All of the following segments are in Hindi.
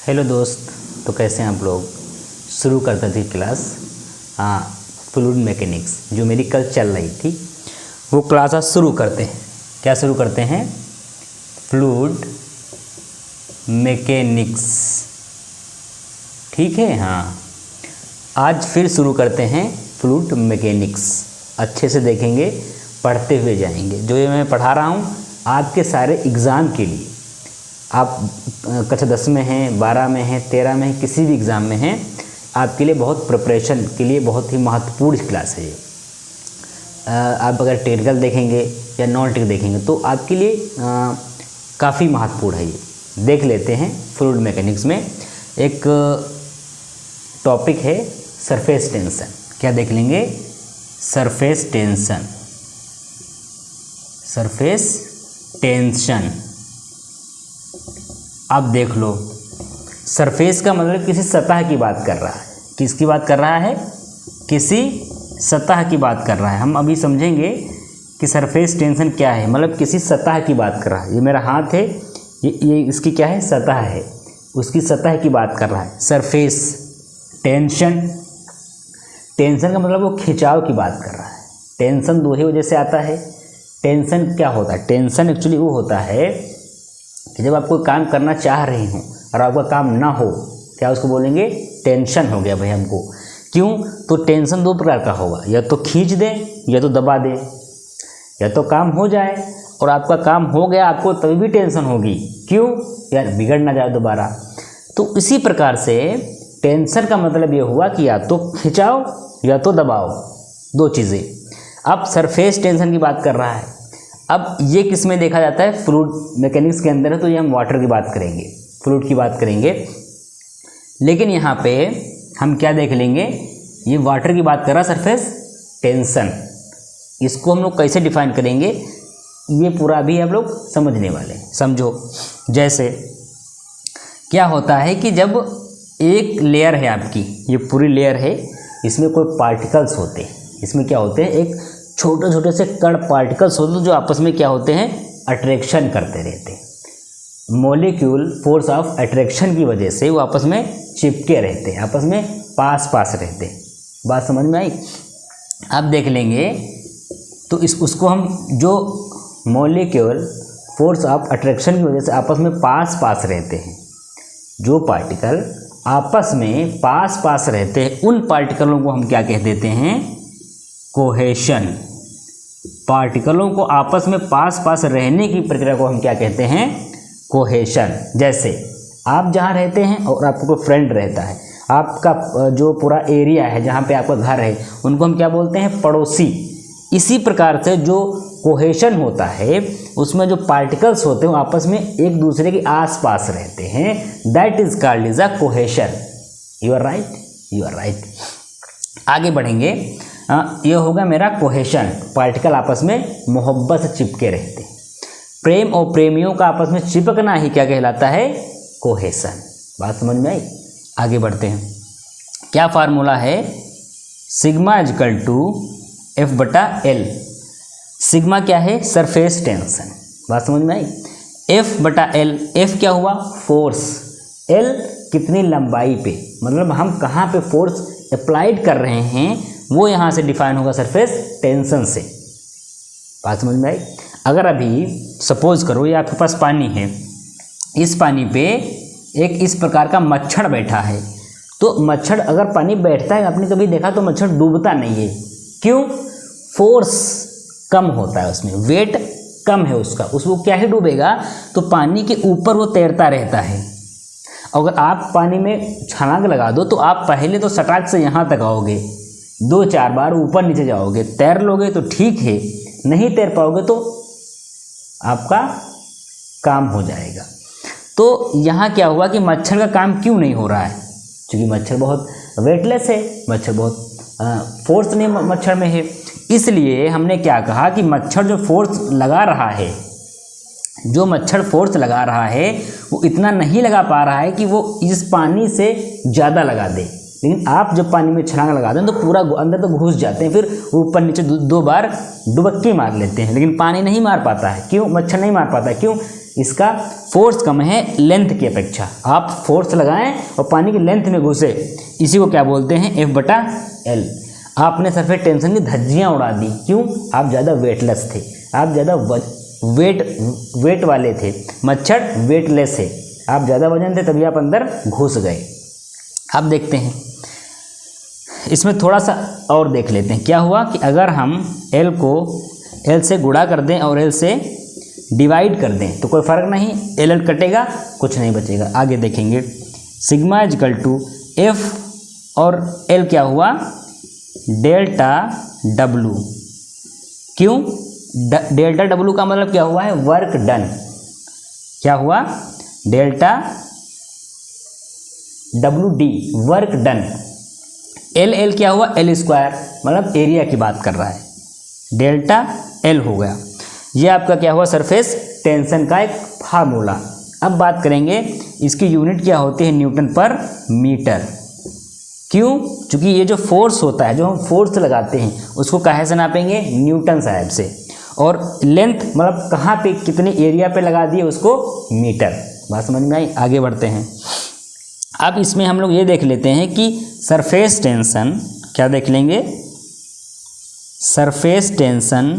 हेलो दोस्त, तो कैसे हैं आप लोग। शुरू करते थे क्लास फ्लूइड मैकेनिक्स जो मेरी कल चल रही थी वो क्लास आज शुरू करते हैं। क्या शुरू करते हैं? Fluid mechanics. ठीक है, हाँ, आज फिर शुरू करते हैं फ्लूइड मैकेनिक्स। अच्छे से देखेंगे, पढ़ते हुए जाएंगे। जो ये मैं पढ़ा रहा हूँ आपके सारे एग्ज़ाम के लिए, आप कक्षा 10 में हैं, 12 में हैं, 13 में हैं, किसी भी एग्ज़ाम में हैं, आपके लिए बहुत प्रिपरेशन के लिए बहुत ही महत्वपूर्ण क्लास है ये। आप अगर टेक्निकल देखेंगे या नॉन टेक्निकल देखेंगे तो आपके लिए काफ़ी महत्वपूर्ण है ये। देख लेते हैं फ्लूइड मैकेनिक्स में एक टॉपिक है सरफेस टेंशन। क्या देख लेंगे? Surface tension. सरफेस टेंशन आप देख लो। सरफेस का मतलब किसी सतह की बात कर रहा है। किसकी बात कर रहा है? किसी सतह की बात कर रहा है। हम अभी समझेंगे कि सरफेस टेंशन क्या है। मतलब किसी सतह की बात कर रहा है। ये मेरा हाथ है, ये इसकी क्या है? सतह है। उसकी सतह की बात कर रहा है। सरफेस टेंशन, टेंशन का मतलब वो खिंचाव की बात कर रहा है। टेंशन दो ही वजह से आता है। टेंशन क्या होता है? टेंशन एक्चुअली वो होता है कि जब आप कोई काम करना चाह रहे हो और आपका काम ना हो, क्या उसको बोलेंगे? टेंशन हो गया भाई हमको। क्यों? तो टेंशन दो प्रकार का होगा, या तो खींच दे या तो दबा दे। या तो काम हो जाए और आपका काम हो गया, आपको तभी भी टेंशन होगी। क्यों? यार बिगड़ ना जाए दोबारा। तो इसी प्रकार से टेंशन का मतलब ये हुआ कि या तो खिंचाओ या तो दबाओ, दो चीज़ें। अब सरफेस टेंशन की बात कर रहा है। अब ये किस में देखा जाता है? फ्लूइड मैकेनिक्स के अंदर है, तो ये हम वाटर की बात करेंगे, फ्लूइड की बात करेंगे। लेकिन यहाँ पे हम क्या देख लेंगे? ये वाटर की बात कर रहा है, सरफेस टेंशन। इसको हम लोग कैसे डिफाइन करेंगे ये पूरा भी आप लोग समझने वाले हैं। समझो, जैसे क्या होता है कि जब एक लेयर है आपकी, ये पूरी लेयर है, इसमें कोई पार्टिकल्स होते हैं। इसमें क्या होते हैं? एक छोटे छोटे से कण पार्टिकल्स होते हैं जो आपस में क्या होते हैं? अट्रैक्शन करते रहते हैं। मॉलिक्यूल फोर्स ऑफ अट्रैक्शन की वजह से वो आपस में चिपके रहते हैं, आपस में पास पास रहते हैं। बात समझ में आई? अब देख लेंगे तो उसको हम, जो मॉलिक्यूल फोर्स ऑफ अट्रैक्शन की वजह से आपस में पास पास रहते हैं, जो पार्टिकल आपस में पास पास रहते हैं, उन पार्टिकलों को हम क्या कह देते हैं? कोहेशन। पार्टिकलों को आपस में पास पास रहने की प्रक्रिया को हम क्या कहते हैं? कोहेशन। जैसे आप जहाँ रहते हैं और आपका कोई फ्रेंड रहता है, आपका जो पूरा एरिया है जहाँ पे आपका घर है, उनको हम क्या बोलते हैं? पड़ोसी। इसी प्रकार से जो कोहेशन होता है उसमें जो पार्टिकल्स होते हैं वो आपस में एक दूसरे के आस पास रहते हैं। That is called is a cohesion. You are right, you are right. आगे बढ़ेंगे। ये होगा मेरा कोहेशन। पार्टिकल आपस में मोहब्बत से चिपके रहते हैं। प्रेम और प्रेमियों का आपस में चिपकना ही क्या कहलाता है? कोहेशन। बात समझ में आई? आगे बढ़ते हैं। क्या फार्मूला है? Sigma is equal to F/L। Sigma क्या है? Surface tension. बात समझ में आई? F/L। F क्या हुआ? फोर्स। L कितनी लंबाई पे, मतलब हम कहाँ पे फोर्स अप्लाइड कर रहे हैं, वो यहाँ से डिफाइन होगा सरफेस टेंशन से। बात समझ में आई? अगर अभी सपोज करो ये आपके पास पानी है, इस पानी पे एक इस प्रकार का मच्छर बैठा है, तो मच्छर अगर पानी बैठता है, आपने कभी देखा तो मच्छर डूबता नहीं है। क्यों? फोर्स कम होता है उसमें, वेट कम है उसका, उसको क्या ही डूबेगा, तो पानी के ऊपर वो तैरता रहता है। अगर आप पानी में छलांग लगा दो तो आप पहले तो सटाक से यहाँ तक आओगे, 2-4 बार ऊपर नीचे जाओगे। तैर लोगे तो ठीक है, नहीं तैर पाओगे तो आपका काम हो जाएगा। तो यहाँ क्या हुआ कि मच्छर का काम क्यों नहीं हो रहा है? क्योंकि मच्छर बहुत वेटलेस है, मच्छर बहुत फोर्स नहीं मच्छर में है। इसलिए हमने क्या कहा कि मच्छर जो फोर्स लगा रहा है, जो मच्छर फोर्स लगा रहा है वो इतना नहीं लगा पा रहा है कि वो इस पानी से ज़्यादा लगा दे। लेकिन आप जब पानी में छलांग लगाते हैं तो पूरा अंदर तो घुस जाते हैं, फिर ऊपर नीचे 2 बार डुबक्की मार लेते हैं, लेकिन पानी नहीं मार पाता है। क्यों? मच्छर नहीं मार पाता है। क्यों? इसका फोर्स कम है लेंथ की अपेक्षा। आप फोर्स लगाएं और पानी की लेंथ में घुसे, इसी को क्या बोलते हैं? F/L। आपने सरफेस टेंशन की धज्जियाँ उड़ा दी। क्यों? आप ज़्यादा वेटलेस थे, आप ज़्यादा वेट वाले थे, मच्छर वेटलेस है, आप ज़्यादा वजन थे तभी आप अंदर घुस गए। अब देखते हैं इसमें थोड़ा सा और देख लेते हैं क्या हुआ कि अगर हम L को L से गुणा कर दें और L से डिवाइड कर दें तो कोई फ़र्क नहीं, LL कटेगा, कुछ नहीं बचेगा। आगे देखेंगे सिग्मा इजकल टू F और L क्या हुआ? Delta W। क्यों? डेल्टा W का मतलब क्या हुआ है? Work done. क्या हुआ? Delta WD, work done. LL क्या हुआ? L स्क्वायर, मतलब एरिया की बात कर रहा है, डेल्टा L हो गया। ये आपका क्या हुआ? सरफेस टेंशन का एक फार्मूला। अब बात करेंगे इसकी यूनिट क्या होती है? न्यूटन पर मीटर। क्यों? क्योंकि ये जो फोर्स होता है, जो हम फोर्स लगाते हैं, उसको काहे से नापेंगे? न्यूटन साहब से। और लेंथ मतलब कहाँ पे, कितने एरिया पे लगा दिए उसको? मीटर। बात समझ में आई? आगे बढ़ते हैं। अब इसमें हम लोग ये देख लेते हैं कि सरफेस टेंशन, क्या देख लेंगे? सरफेस टेंशन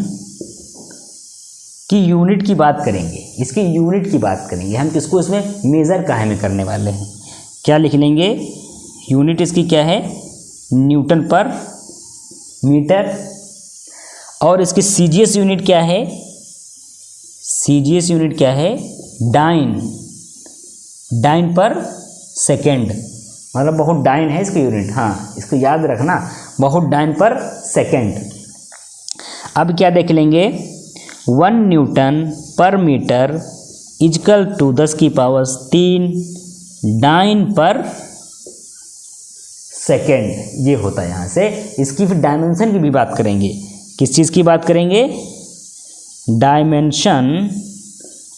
की यूनिट की बात करेंगे, इसकी यूनिट की बात करेंगे। हम किसको इसमें मेज़र काहे में करने वाले हैं? क्या लिख लेंगे? यूनिट इसकी क्या है? न्यूटन पर मीटर। और इसकी CGS यूनिट क्या है? CGS यूनिट क्या है? डाइन पर सेकेंड, मतलब बहुत डाइन है इसकी यूनिट। हाँ, इसको याद रखना, बहुत डाइन पर सेकेंड। अब क्या देख लेंगे? 1 न्यूटन पर मीटर इजकल टू 10⁻³ डाइन पर सेकेंड। ये होता है यहाँ से। इसकी फिर डायमेंशन की भी बात करेंगे। किस चीज़ की बात करेंगे? डायमेंशन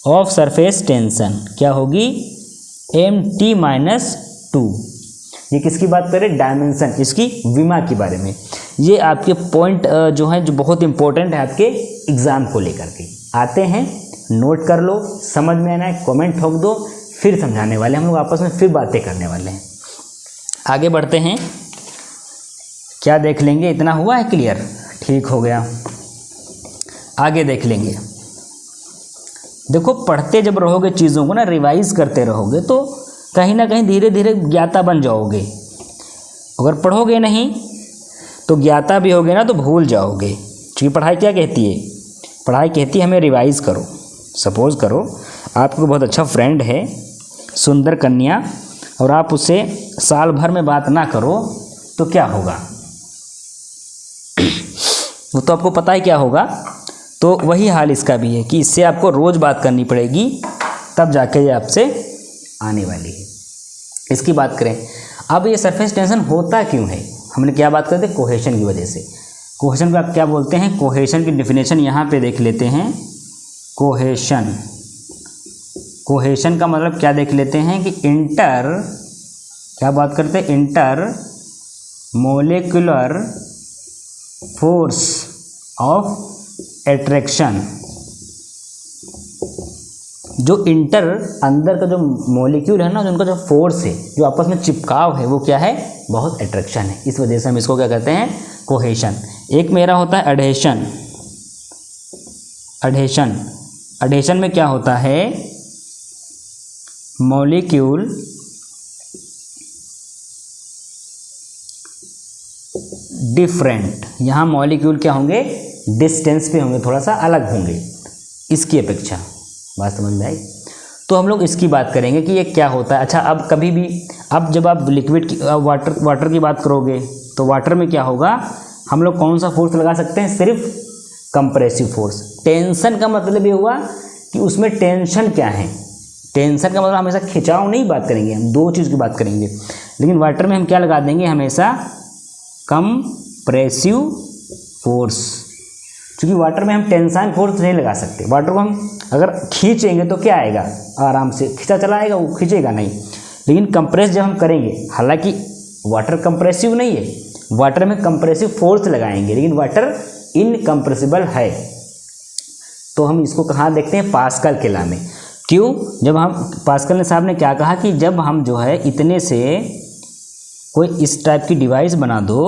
ऑफ सरफेस टेंशन क्या होगी? MT-2। ये किसकी बात करें? डायमेंशन, इसकी विमा के बारे में। ये आपके पॉइंट जो हैं, जो बहुत इंपॉर्टेंट है आपके एग्ज़ाम को लेकर के आते हैं। नोट कर लो, समझ में आना है कमेंट ठोक दो, फिर समझाने वाले हम लोग, आपस में फिर बातें करने वाले हैं। आगे बढ़ते हैं। क्या देख लेंगे? इतना हुआ है क्लियर? ठीक हो गया। आगे देख लेंगे। देखो, पढ़ते जब रहोगे चीज़ों को ना, रिवाइज करते रहोगे तो कहीं ना कहीं धीरे धीरे ज्ञाता बन जाओगे। अगर पढ़ोगे नहीं तो ज्ञाता भी होगे ना तो भूल जाओगे। क्योंकि पढ़ाई क्या कहती है? पढ़ाई कहती है हमें रिवाइज करो। सपोज़ करो आपको बहुत अच्छा फ्रेंड है, सुंदर कन्या, और आप उससे साल भर में बात ना करो तो क्या होगा? वो तो आपको पता है क्या होगा। तो वही हाल इसका भी है कि इससे आपको रोज़ बात करनी पड़ेगी, तब जाके ये आपसे आने वाली है। इसकी बात करें। अब ये सरफेस टेंशन होता क्यों है? हमने क्या बात करते हैं? कोहेशन की वजह से। कोहेशन को आप क्या बोलते हैं? कोहेशन की डेफिनेशन यहाँ पे देख लेते हैं। कोहेशन, कोहेशन का मतलब क्या देख लेते हैं कि क्या बात करते हैं? Inter molecular force of attraction. जो अंदर का जो मॉलिक्यूल है ना, जो उनका जो फोर्स है, जो आपस में चिपकाव है, वो क्या है? बहुत अट्रैक्शन है। इस वजह से हम इसको क्या कहते हैं? कोहेशन। एक मेरा होता है एडहेशन। एडहेशन में क्या होता है? Molecule different. यहाँ मॉलिक्यूल क्या होंगे? डिस्टेंस पे होंगे, थोड़ा सा अलग होंगे इसकी अपेक्षा। बात समझ में आई? तो हम लोग इसकी बात करेंगे कि ये क्या होता है। अच्छा, अब कभी भी, अब जब आप लिक्विड की वाटर की बात करोगे तो वाटर में क्या होगा? हम लोग कौन सा फोर्स लगा सकते हैं? सिर्फ कंप्रेसिव फोर्स। टेंशन का मतलब ये हुआ कि उसमें टेंशन क्या है। टेंशन का मतलब हमेशा खिंचाव नहीं बात करेंगे, हम दो चीज़ की बात करेंगे। लेकिन वाटर में हम क्या लगा देंगे? हमेशा कंप्रेसिव फोर्स। क्योंकि वाटर में हम टेंसाइल फोर्स नहीं लगा सकते। वाटर को हम अगर खींचेंगे तो क्या आएगा? आराम से खींचा चला आएगा, वो खींचेगा नहीं। लेकिन कंप्रेस जब हम करेंगे, हालांकि वाटर कंप्रेसिव नहीं है, वाटर में कंप्रेसिव फोर्स लगाएंगे, लेकिन वाटर इनकम्प्रेसिबल है। तो हम इसको कहाँ देखते हैं, पास्कल के लॉ में। क्यों, जब हम पास्कल ने साहब ने क्या कहा कि जब हम जो है इतने से कोई इस टाइप की डिवाइस बना दो,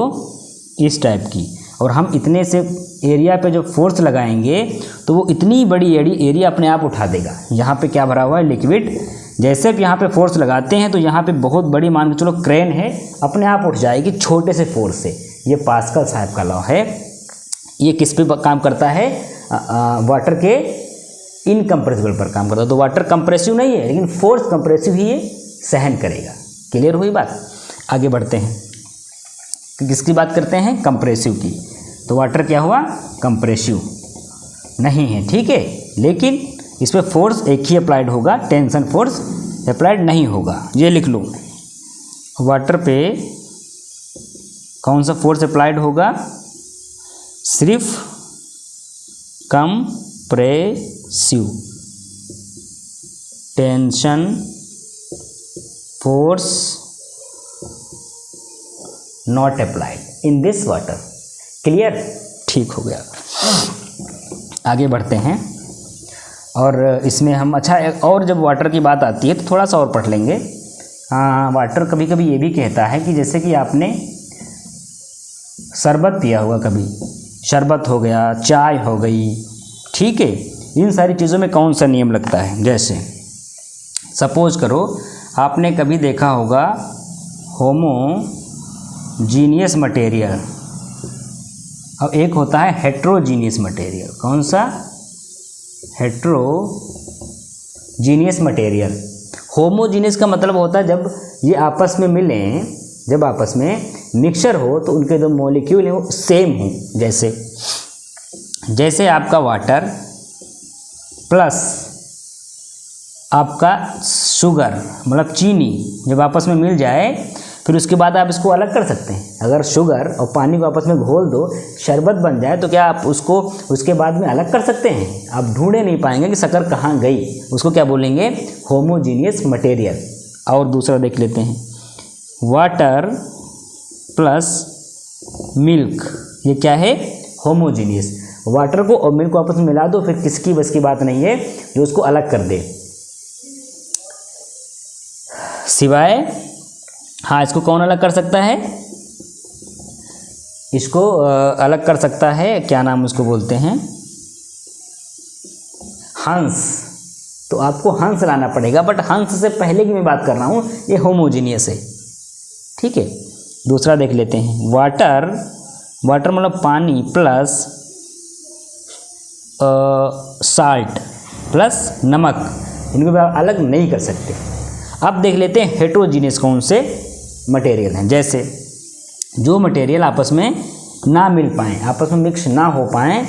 इस टाइप की, और हम इतने से एरिया पे जो फोर्स लगाएंगे तो वो इतनी बड़ी एरिया अपने आप उठा देगा। यहाँ पे क्या भरा हुआ है, लिक्विड। जैसे भी यहाँ पे फोर्स लगाते हैं तो यहाँ पे बहुत बड़ी, मान के चलो क्रेन है, अपने आप उठ जाएगी छोटे से फोर्स से। ये पास्कल साहब का लॉ है। ये किस पे काम करता है, वाटर के इनकम्प्रेसिबल पर काम करता है। तो वाटर कंप्रेसिव नहीं है, लेकिन फोर्स कंप्रेसिव ही ये सहन करेगा। क्लियर हुई बात। आगे बढ़ते हैं, किसकी बात करते हैं, कंप्रेसिव की। तो वाटर क्या हुआ, कंप्रेसिव नहीं है, ठीक है, लेकिन इस पर फोर्स एक ही अप्लाइड होगा, टेंशन फोर्स अप्लाइड नहीं होगा। ये लिख लो, वाटर पे कौन सा फोर्स अप्लाइड होगा, सिर्फ compressive tension force not applied in this water. Clear, ठीक हो गया। आगे बढ़ते हैं, और इसमें हम अच्छा, और जब वाटर की बात आती है तो थोड़ा सा और पढ़ लेंगे। वाटर कभी कभी ये भी कहता है कि जैसे कि आपने शरबत पिया होगा, कभी शरबत हो गया, चाय हो गई, ठीक है, इन सारी चीज़ों में कौन सा नियम लगता है। जैसे सपोज करो आपने कभी देखा होगा होमोजीनियस मटेरियल, अब एक होता है हेट्रोजीनियस मटेरियल। कौन सा, हेट्रोजीनियस मटेरियल। होमोजीनियस का मतलब होता है जब ये आपस में मिलें, जब आपस में मिक्सचर हो तो उनके जो मॉलिक्यूल हैं वो सेम हो। जैसे आपका वाटर प्लस आपका शुगर, मतलब चीनी, जब आपस में मिल जाए फिर उसके बाद आप इसको अलग कर सकते हैं। अगर शुगर और पानी को आपस में घोल दो, शरबत बन जाए, तो क्या आप उसको उसके बाद में अलग कर सकते हैं? आप ढूंढे नहीं पाएंगे कि शक्कर कहाँ गई। उसको क्या बोलेंगे, होमोजीनियस मटेरियल। और दूसरा देख लेते हैं, वाटर प्लस मिल्क, ये क्या है, होमोजीनियस। वाटर को और मिल्क को आपस में मिला दो, फिर किसकी बस की बात नहीं है जो उसको अलग कर दे, सिवाय, हाँ, इसको कौन अलग कर सकता है, इसको अलग कर सकता है, क्या नाम उसको बोलते हैं, हंस। तो आपको हंस लाना पड़ेगा, बट हंस से पहले की मैं बात कर रहा हूँ, ये होमोजीनियस है, ठीक है। दूसरा देख लेते हैं, वाटर मतलब पानी प्लस साल्ट प्लस नमक, इनको भी आप अलग नहीं कर सकते। अब देख लेते हैं हेट्रोजीनियस कौन से मटेरियल हैं। जैसे जो मटेरियल आपस में ना मिल पाएँ, आपस में मिक्स ना हो पाएँ,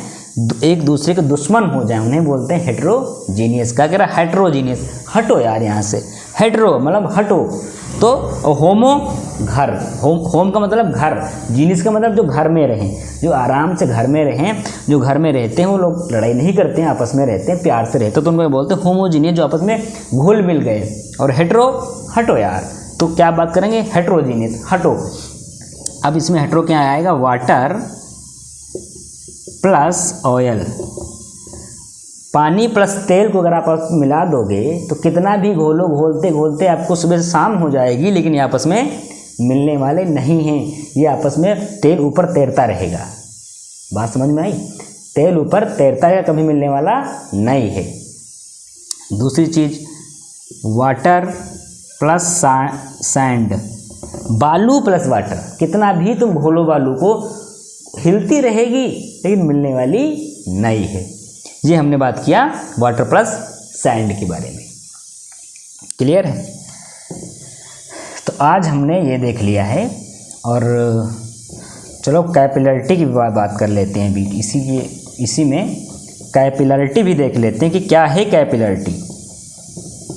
एक दूसरे के दुश्मन हो जाए, उन्हें बोलते हैं हेट्रोजीनियस। क्या कह रहा है, हेट्रोजीनियस। हटो यार यहाँ से, हेट्रो मतलब हटो। तो होमो घर, होम का मतलब घर, जीनियस का मतलब जो घर में रहें, जो आराम से घर में रहें, जो घर में रहते हैं वो लोग लड़ाई नहीं करते हैं, आपस में रहते हैं, प्यार से रहते हैं, तो उनको बोलते हैं होमोजीनियस, जो आपस में घुल मिल गए। और हेट्रो, हटो यार, तो क्या बात करेंगे, हेट्रोजीनियस, हटो। अब इसमें हेट्रो क्या आएगा, वाटर प्लस ऑयल, पानी प्लस तेल को अगर आप आपस में मिला दोगे तो कितना भी घोलो, घोलते घोलते आपको सुबह से शाम हो जाएगी, लेकिन ये आपस में मिलने वाले नहीं हैं। ये आपस में तेल ऊपर तैरता रहेगा। बात समझ में आई, तेल ऊपर तैरता है, कभी मिलने वाला नहीं है। दूसरी चीज़, वाटर प्लस सैंड, बालू प्लस वाटर, कितना भी तुम घोलो बालू को, हिलती रहेगी लेकिन मिलने वाली नहीं है। ये हमने बात किया वाटर प्लस सैंड के बारे में। क्लियर है। तो आज हमने ये देख लिया है, और चलो कैपिलरिटी की बात कर लेते हैं भी। इसी में कैपिलरिटी भी देख लेते हैं कि क्या है कैपिलरिटी।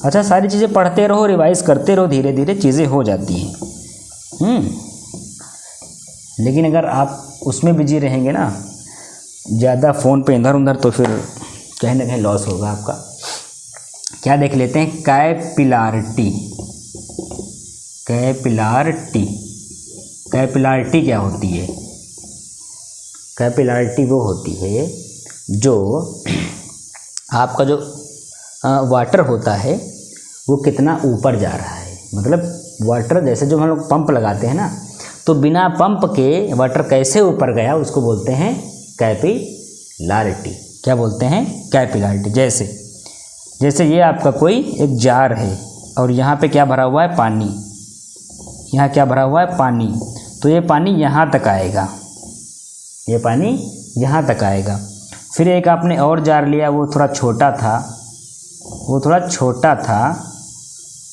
अच्छा, सारी चीज़ें पढ़ते रहो, रिवाइज करते रहो, धीरे धीरे चीज़ें हो जाती हैं। लेकिन अगर आप उसमें बिजी रहेंगे ना, ज़्यादा फ़ोन पे इधर उधर, तो फिर कहीं ना कहीं लॉस होगा आपका। क्या देख लेते हैं, कैपिलरिटी। कैपिलरिटी कैपिलारिटी क्या होती है? कैपिलारिटी वो होती है जो आपका जो वाटर होता है वो कितना ऊपर जा रहा है। मतलब वाटर जैसे जो हम लोग पंप लगाते हैं ना, तो बिना पंप के वाटर कैसे ऊपर गया उसको बोलते हैं कैपिलारिटी। क्या बोलते हैं? कैपिलारिटी। जैसे ये आपका कोई एक जार है और यहाँ पे क्या भरा हुआ है? पानी। यहाँ क्या भरा हुआ है? पानी। तो ये पानी यहाँ तक आएगा, ये पानी यहाँ तक आएगा। फिर एक आपने और जार लिया, वो थोड़ा छोटा था,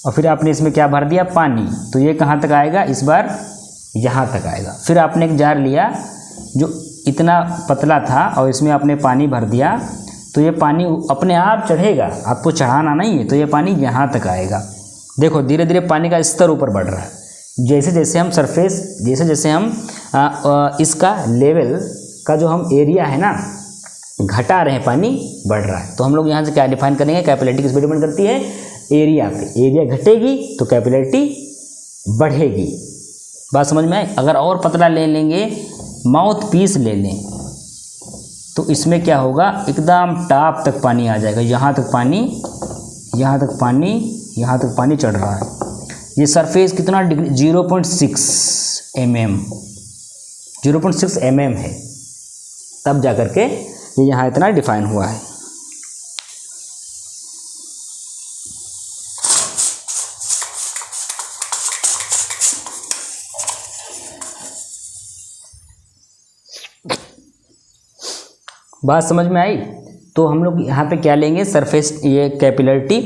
और फिर आपने इसमें क्या भर दिया? पानी। तो ये कहाँ तक आएगा? इस बार यहाँ तक आएगा। फिर आपने एक जार लिया जो इतना पतला था और इसमें आपने पानी भर दिया, तो ये पानी अपने आप चढ़ेगा, आपको चढ़ाना नहीं है, तो ये पानी यहाँ तक आएगा। देखो धीरे धीरे पानी का स्तर ऊपर बढ़ रहा है। जैसे जैसे हम इसका लेवल का जो हम एरिया है ना घटा रहे हैं, पानी बढ़ रहा है। तो हम लोग यहाँ से क्या डिफाइन करेंगे? कैपिलरिटी किस पे डिपेंड करती है? एरिया पे। एरिया घटेगी तो कैपिलरिटी बढ़ेगी। बात समझ में आए? अगर और पतला ले लेंगे, माउथ पीस ले लें, तो इसमें क्या होगा? एकदम टॉप तक पानी आ जाएगा, यहाँ तक पानी, यहाँ तक पानी, यहाँ तक पानी चढ़ रहा है। ये सरफेस कितना डिग्री? 0.6 mm, 0.6 mm है, तब जा कर के ये यहाँ इतना डिफाइन हुआ है। बात समझ में आई? तो हम लोग यहाँ पे क्या लेंगे? सरफेस, ये कैपिलरिटी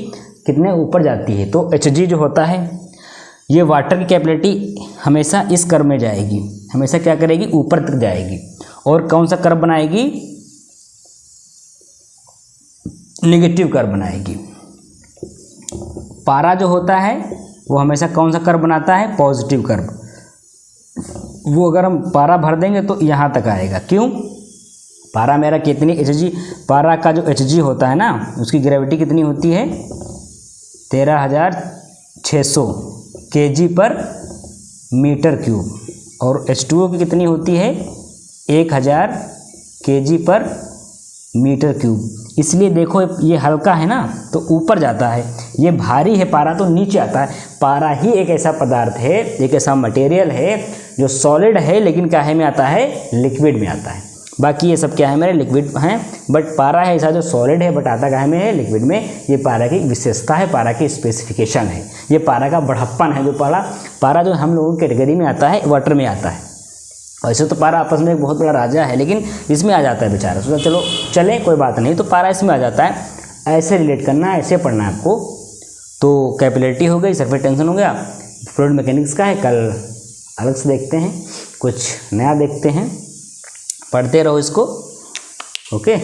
कितने ऊपर जाती है, तो Hg जो होता है, ये वाटर की कैपिलरिटी हमेशा इस कर्व में जाएगी, हमेशा क्या करेगी? ऊपर तक जाएगी। और कौन सा कर्व बनाएगी? नेगेटिव कर्व बनाएगी। पारा जो होता है वो हमेशा कौन सा कर्व बनाता है? Positive curve. वो अगर हम पारा भर देंगे तो यहाँ तक आएगा। क्यों? पारा मेरा कितनी Hg, पारा का जो Hg होता है ना, उसकी ग्रेविटी कितनी होती है? 13,600 kg पर मीटर क्यूब। और H2O की कितनी होती है? 1,000 kg पर मीटर क्यूब। इसलिए देखो ये हल्का है ना तो ऊपर जाता है, ये भारी है पारा तो नीचे आता है। पारा ही एक ऐसा पदार्थ है, एक ऐसा मटेरियल है जो सॉलिड है लेकिन क्या है में आता है? लिक्विड में आता है। बाकी ये सब क्या है? मेरे लिक्विड हैं, बट पारा है ऐसा जो सॉलिड है बट आता क्या है में है? लिक्विड में। ये पारा की विशेषता है, पारा की स्पेसिफिकेशन है, ये पारा का बढ़प्पन है। जो पारा जो हम लोगों की कैटेगरी में आता है, वाटर में आता है। वैसे तो पारा आपस में एक बहुत बड़ा राजा है, लेकिन इसमें आ जाता है बेचारा। सोचा चलो चले कोई बात नहीं, तो पारा इसमें आ जाता है। ऐसे रिलेट करना है, ऐसे पढ़ना है आपको। तो कैपिलरिटी हो गई, सरफेस टेंशन हो गया। फ्लूइड मैकेनिक्स का है, कल अलग से देखते हैं, कुछ नया देखते हैं। पढ़ते रहो इसको। ओके।